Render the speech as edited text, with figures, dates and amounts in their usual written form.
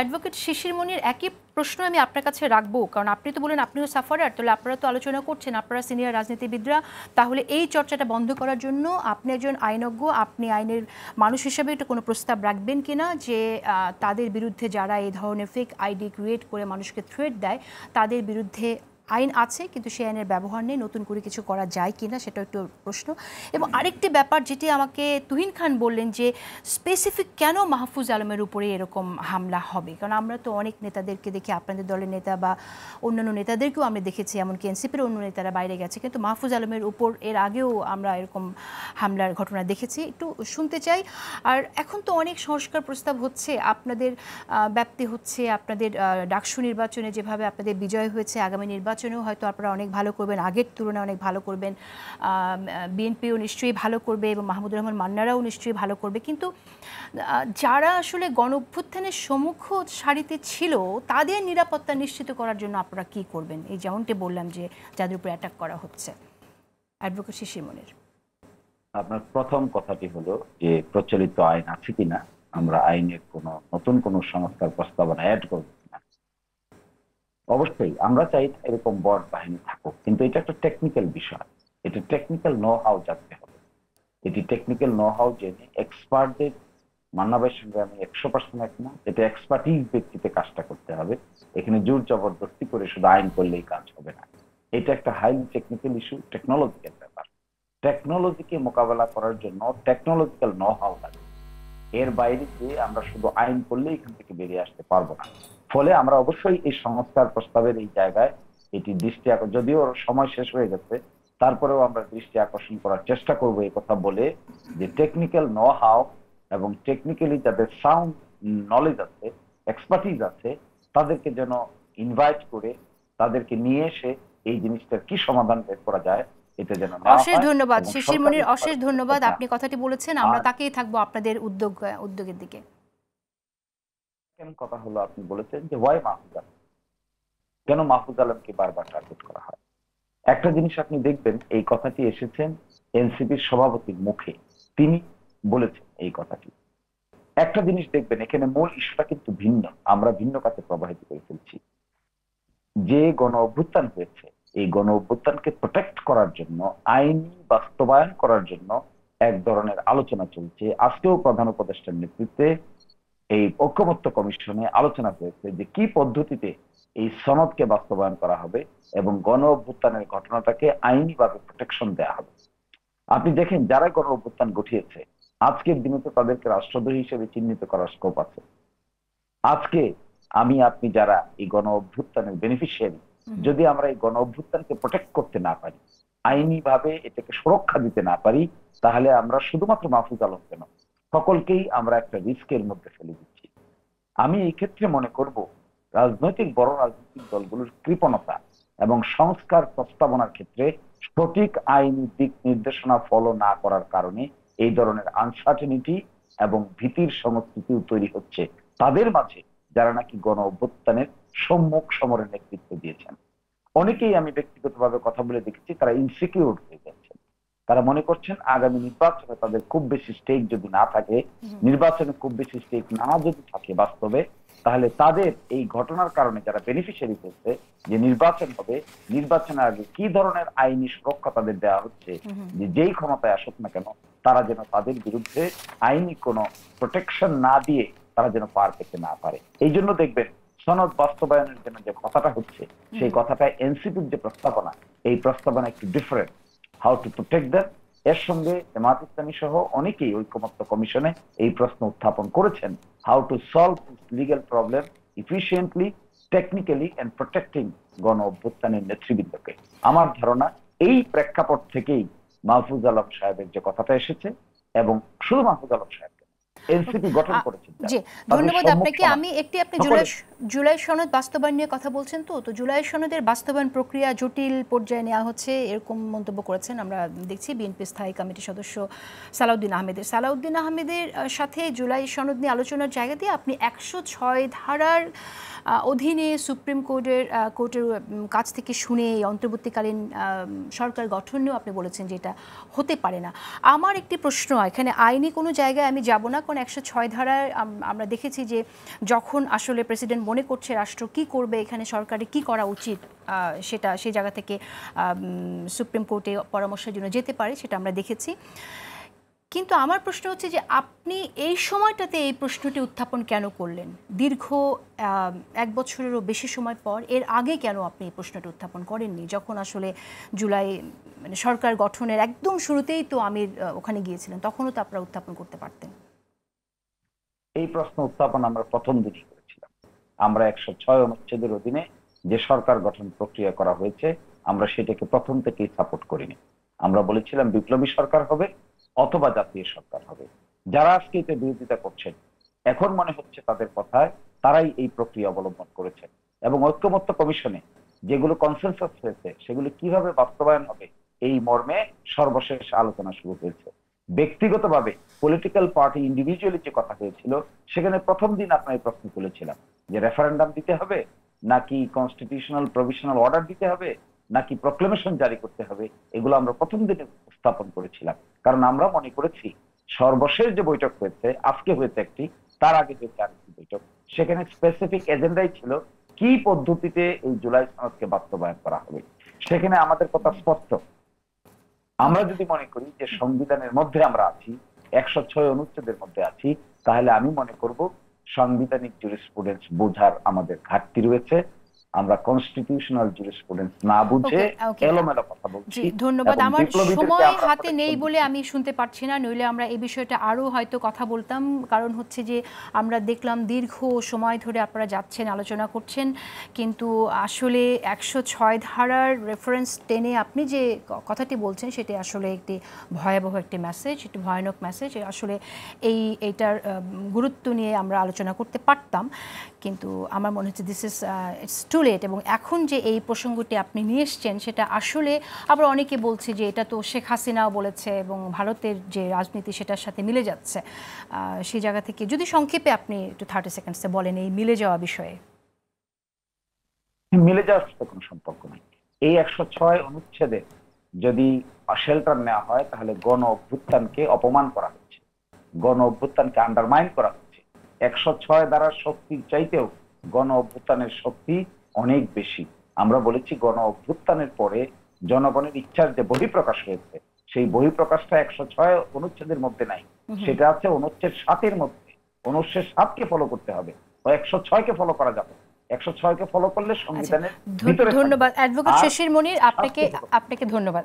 Advocate শিশির মনির, একই প্রশ্ন আমি আপনার কাছে রাখবো, কারণ আপনি তো বলেন আপনিও সাফারার, তাহলে আপনারা তো আলোচনা করছেন, আপনারা সিনিয়র রাজনীতিবিদরা, তাহলে এই চর্চাটা বন্ধ করার জন্য আপনি একজন আইনজ্ঞ, আপনি আইনের মানুষ হিসেবে এটা কোনো প্রস্তাব রাখবেন কিনা যে তাদের বিরুদ্ধে যারা এই ধরনের ফেক আইডি ক্রিয়েট করে মানুষকে থ্রেট দেয় তাদের বিরুদ্ধে আইন আছে কিন্তু সেই আইনের ব্যবহার নেই, নতুন করে কিছু করা যায় কিনা সেটা একটু প্রশ্ন। এবং আরেকটি ব্যাপার যেটি আমাকে তুহিন খান বললেন যে স্পেসিফিক কেন মাহফুজ আলমের উপরে এরকম হামলা হবে, কারণ আমরা তো অনেক নেতাদেরকে দেখি, আপনাদের দলের নেতা বা অন্যান্য নেতাদেরকেও আমরা দেখেছি, এমনকি এনসিপির অন্য নেতারা বাইরে গেছে, কিন্তু মাহফুজ আলমের উপর এর আগেও আমরা এরকম হামলার ঘটনা দেখেছি, একটু শুনতে চাই। আর এখন তো অনেক সংস্কার প্রস্তাব হচ্ছে, আপনাদের ব্যাপ্তি হচ্ছে, আপনাদের ডাকসু নির্বাচনে যেভাবে আপনাদের বিজয় হয়েছে, আগামী নির্বাচনেও হয়তো আপনারা অনেক ভালো করবেন, আগের তুলনায় অনেক ভালো করবেন, বিএনপিও নিশ্চয়ই ভালো করবে এবং মাহমুদুর রহমান মান্নারাও নিশ্চয়ই ভালো করবে, কিন্তু যারা আসলে গণঅভ্যুত্থানের সম্মুখ সারিতে ছিল তাদের নিরাপত্তা নিশ্চিত করার জন্য আপনারা কি করবেন, এই যেমনটি বললাম যে যাদের উপর অ্যাটাক করা হচ্ছে? অ্যাডভোকেট শিশির মনির। আপনার প্রথম কথাটি হলো যে প্রচলিত আইন আছে কিনা, আমরা আইনের নতুন কোন সংস্কার প্রস্তাবনা অ্যাড করব কিনা। অবশ্যই আমরা চাই এরকম বড় বাহিনী থাকুক, কিন্তু এটা একটা টেকনিক্যাল বিষয়, এটা টেকনিক্যাল নো হাউ জানতে হবে। এটি টেকনিক্যাল নো হাউ জেনে এক্সপার্টদের, মান্নাবের সঙ্গে আমি 100% একমত, এটা এক্সপার্টিজ ব্যক্তিতে কাজটা করতে হবে। এখানে জোর জবরদস্তি করে শুধু আইন করলেই কাজ হবে না, এটা একটা হাইলি টেকনিক্যাল ইস্যু, টেকনোলজিক্যাল ব্যাপার। টেকনোলজিকে মোকাবেলা করার জন্য টেকনোলজিক্যাল নো হাউ লাগে, এর বাইরে গিয়ে আমরা শুধু আইন করলে এখান থেকে বেরিয়ে আসতে পারবো না। ফলে আমরা অবশ্যই এই সংস্কার প্রস্তাবের এই জায়গায় এটি দৃষ্টি যদিও সময় শেষ হয়ে গেছে, তারপরেও আমরা দৃষ্টি আকর্ষণ করার চেষ্টা করবো এই কথা বলে যে টেকনিক্যাল নো হাউ এবং টেকনিক্যালি যাদের সাউন্ড নলেজ আছে, এক্সপার্টিজ আছে, তাদেরকে যেন ইনভাইট করে তাদেরকে নিয়ে এসে এই জিনিসটার কি সমাধান বের করা যায় এটা যেন। অশেষ ধন্যবাদ শিশির মনির, অশেষ ধন্যবাদ, আপনি কথাটি বলেছেন, আমরা তাকেই থাকবো আপনাদের উদ্যোগের দিকে। কথা হলো আপনি বলেছেন যে ওয়াই মাহফুজ আলম, কেন মাহফুজ আলমকে বারবার টার্গেট করা হয়। একটা জিনিস আপনি দেখবেন, এই কথাটি এসেছেন এনসিপির সভাপতির মুখে, তিনি বলেছেন এই কথাটি। একটা জিনিস দেখবেন, এখানে মূল ইস্যুটা কিন্তু ভিন্ন, আমরা ভিন্ন কাছে প্রবাহিত করে ফেলছি। যে গণ অভ্যুত্থান হয়েছে, এই গণ অভ্যুত্থানকে প্রোটেক্ট করার জন্য, আইনি বাস্তবায়ন করার জন্য এক ধরনের আলোচনা চলছে। আজকেও প্রধান উপদেষ্টার নেতৃত্বে এই ঐকমত্য কমিশনে আলোচনা হয়েছে যে কি পদ্ধতিতে এই সনদকে বাস্তবায়ন করা হবে এবং গণ অভ্যুত্থানের ঘটনাটাকে আইনিভাবে প্রোটেকশন দেওয়া হবে। আপনি দেখেন যারা গণ অভ্যুত্থান ঘটিয়েছে আজকের দিনে তো তাদেরকে রাষ্ট্রদ্রোহী হিসেবে চিহ্নিত করার স্কোপ আছে। আজকে আমি আপনি যারা এই গণ অভ্যুত্থানের বেনিফিশিয়ারি, যদি আমরা এই গণ অভ্যুত্থানকে প্রোটেক্ট করতে না পারি, আইনি ভাবে এটাকে সুরক্ষা দিতে না পারি, তাহলে আমরা শুধুমাত্র মাহফুজ আলম কেন, সকলকেই আমরা একটা রিস্কের মধ্যে ফেলে দিচ্ছি। আমি এই ক্ষেত্রে মনে করব বড় রাজনৈতিক দলগুলোর কৃপণতা এবং সংস্কার প্রস্তাবনার ক্ষেত্রে সঠিক আইনি দিক নির্দেশনা ফলো না করার কারণে এই ধরনের আনসার্টেনিটি এবং ভীতির সংস্কৃতি তৈরি হচ্ছে তাদের মাঝে যারা নাকি গণ অভ্যুত্থানের সম্মুখ সমরের নেতৃত্ব দিয়েছেন। অনেকেই আমি ব্যক্তিগতভাবে কথা বলে দেখেছি, তারা ইনসিকিউর হয়ে যাচ্ছেন, তারা মনে করছেন আগামী নির্বাচনে তাদের খুব বেশি স্টেক যদি না থাকে, নির্বাচনে খুব বেশি স্টেক না যদি থাকে বাস্তবে, তাহলে তাদের এই ঘটনার কারণে যারা বেনিফিশিয়ারি হচ্ছে, যে নির্বাচন হবে, নির্বাচনের আগে কি ধরনের আইনি সুরক্ষা তাদের দেওয়া হচ্ছে, যে যেই ক্ষমতায় আসুক না কেন তারা যেন তাদের বিরুদ্ধে আইনি কোনো প্রোটেকশন না দিয়ে তারা যেন পার পেতে না পারে। এই জন্য দেখবেন সনদ বাস্তবায়নের জন্য যে কথাটা হচ্ছে, সেই কথাটা এনসিপির যে প্রস্তাবনা, এই প্রস্তাবনা একটু different, how to protect them. এর সঙ্গে জামাত ইসলামী সহ অনেকেই ঐকমত্য কমিশনে এই প্রশ্ন উত্থাপন করেছেন, how to solve this legal problem efficiently, technically and protecting গণ অভ্যুত্থানের নেতৃবৃন্দকে। আমার ধারণা এই প্রেক্ষাপট থেকেই মাহফুজ আলম সাহেবের যে কথাটা এসেছে, এবং শুধু মাহফুজ আলম সাহেব এনসিপি গঠন করেছেন। জি, ধন্যবাদ আপনাকে। আমি আপনি জুলাই সনদ বাস্তবায়ন নিয়ে কথা বলছেন, তো জুলাই সনদের বাস্তবায়ন প্রক্রিয়া জটিল পর্যায়ে নেওয়া হচ্ছে এরকম মন্তব্য করেছেন আমরা দেখছি বিএনপি স্থায়ী কমিটির সদস্য সালাউদ্দিন আহমেদের সাথে জুলাই সনদ নিয়ে আলোচনার জায়গা দিয়ে আপনি 106 ধারার অধীনে সুপ্রিম কোর্টের কাছ থেকে শুনে এই অন্তর্বর্তীকালীন সরকার গঠন নিয়েও আপনি বলেছেন যে এটা হতে পারে না। আমার একটি প্রশ্ন, এখানে আইনি কোনো জায়গায় আমি যাব না, কারণ 106 ধারায় আমরা দেখেছি যে যখন আসলে প্রেসিডেন্ট মনে করছে রাষ্ট্র কি করবে, এখানে সরকারের কি করা উচিত, সেটা সেই জায়গা থেকে সুপ্রিম কোর্টে পরামর্শের জন্য যেতে পারে, সেটা আমরা দেখেছি। কিন্তু আমার প্রশ্ন হচ্ছে যে আপনি এই সময়টাতে এই প্রশ্নটি উত্থাপন কেন করলেন? দীর্ঘ 1 বছরেরও বেশি সময় পর, এর আগে কেন আপনি এই প্রশ্নটি উত্থাপন করেননি, যখন আসলে জুলাই মানে সরকার গঠনের একদম শুরুতেই তো আমির ওখানে গিয়েছিলেন, তখনও তো আপনারা উত্থাপন করতে পারতেন। এই প্রশ্ন উত্থাপন আমরা প্রথম দিনই করেছিলাম। আমরা 106 অনুচ্ছেদের অধীনে যে সরকার গঠন প্রক্রিয়া করা হয়েছে আমরা সেটাকে প্রথম থেকেই সাপোর্ট করিনি। আমরা বলেছিলাম বিপ্লবী সরকার হবে অথবা জাতীয় সরকার হবে। যারা আজকে এতে বিরোধিতা করছেন, এখন মনে হচ্ছে তাদের কথায় তারাই এই প্রক্রিয়া অবলম্বন করেছেন, এবং ঐক্যমত্য কমিশনে যেগুলো কনসেনসাস হয়েছে সেগুলো কিভাবে বাস্তবায়ন হবে এই মর্মে সর্বশেষ আলোচনা শুরু হয়েছে। ব্যক্তিগতভাবে পলিটিক্যাল পার্টি ইন্ডিভিজুয়ালি যে কথা হয়েছিল, সেখানে প্রথম দিন আপনার এই প্রশ্ন তুলেছিলাম যে রেফারেন্ডাম দিতে হবে নাকি কনস্টিটিউশনাল প্রভিশনাল অর্ডার দিতে হবে নাকি প্রক্লেমেশন জারি করতে হবে, এগুলো আমরা প্রথম দিনে উপস্থাপন করেছিলাম। কারণ আমরা মনে করেছি সর্বশেষ যে বৈঠক হয়েছে, আজকে হয়েছে একটি, তার আগে হয়েছে আরেকটি বৈঠক, সেখানে স্পেসিফিক এজেন্ডাই ছিল কি পদ্ধতিতে এই জুলাই সনদকে বাস্তবায়ন করা হবে। সেখানে আমাদের কথা স্পষ্ট, আমরা যদি মনে করি যে সংবিধানের মধ্যে আমরা আছি, 106 অনুচ্ছেদের মধ্যে আছি, তাহলে আমি মনে করব সাংবিধানিক জুরিসপ্রুডেন্স বোঝার আমাদের ঘাটতি রয়েছে। আমরা কনস্টিটিউশনাল জুরিসপ্রুডেন্স না বুঝে এলোমেলো কথা বলছি। ধন্যবাদ। আমার সময় হাতে নেই বলে আমি শুনতে পারছি না, নইলে আমরা এই বিষয়টা আরো হয়তো কথা বলতাম। কারণ হচ্ছে যে আমরা দেখলাম দীর্ঘ সময় ধরে আপনারা যাচ্ছেন, আলোচনা করছেন, কিন্তু আসলে 106 ধারার রেফারেন্স টেনে আপনি যে কথাটি বলছেন সেটি আসলে একটি ভয়াবহ একটি মেসেজ, একটি ভয়ানক মেসেজ। আসলে এইটার গুরুত্ব নিয়ে আমরা আলোচনা করতে পারতাম, কিন্তু আমার মনে হচ্ছে this is it's too late. এবং এখন যে এই প্রসঙ্গটি আপনি নিয়ে এসছেন সেটা আসলে আবার অনেকে বলছে যে এটা তো শেখ হাসিনাও বলেছে এবং ভারতের যে রাজনীতি সেটার সাথে মিলে যাচ্ছে। সেই জায়গা থেকে যদি সংক্ষেপে আপনি একটু 30 সেকেন্ডসে বলেন এই মিলে যাওয়া বিষয়ে। মিলে যাওয়ার সাথে কোনো সম্পর্ক নেই। এই 106 অনুচ্ছেদে যদি শেল্টার নেওয়া হয় তাহলে গণ অভ্যুত্থানকে অপমান করা হচ্ছে, গণ অভ্যুত্থানকে আন্ডারমাইন করা হচ্ছে। 106 দ্বারা শক্তির চাইতেও গণ অভ্যুত্থানের শক্তি অনেক বেশি। আমরা বলেছি গণ অভ্যুত্থানের পরে জনগণের ইচ্ছার যে বহিঃপ্রকাশ হয়েছে, সেই বহিঃপ্রকাশটা 106 অনুচ্ছেদের মধ্যে নাই, সেটা আছে অনুচ্ছেদ 7-এর মধ্যে। অনুচ্ছেদ 7-কে ফলো করতে হবে, 106-কে ফলো করা যাবে। 106-কে ফলো করলে সংবিধানের ভিতরে। ধন্যবাদ অ্যাডভোকেট শিশির মনির, আপনাকে ধন্যবাদ।